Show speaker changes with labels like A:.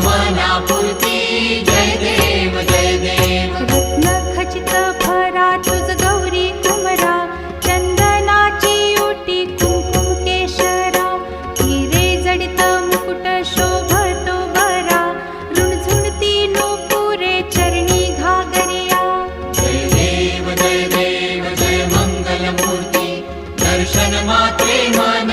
A: मनापुरती जय देव जय देव
B: रत्न खचित भरा तुझ गौरी कुमरा चंदनाची ओटी कुंकुम केशरा हिरे जडित मुकुट शोभतो बरा रुणझुणती नूपुरे चरणी घागरिया
A: जय देव जय देव जय मंगलमूर्ती दर्शन मात्रे मन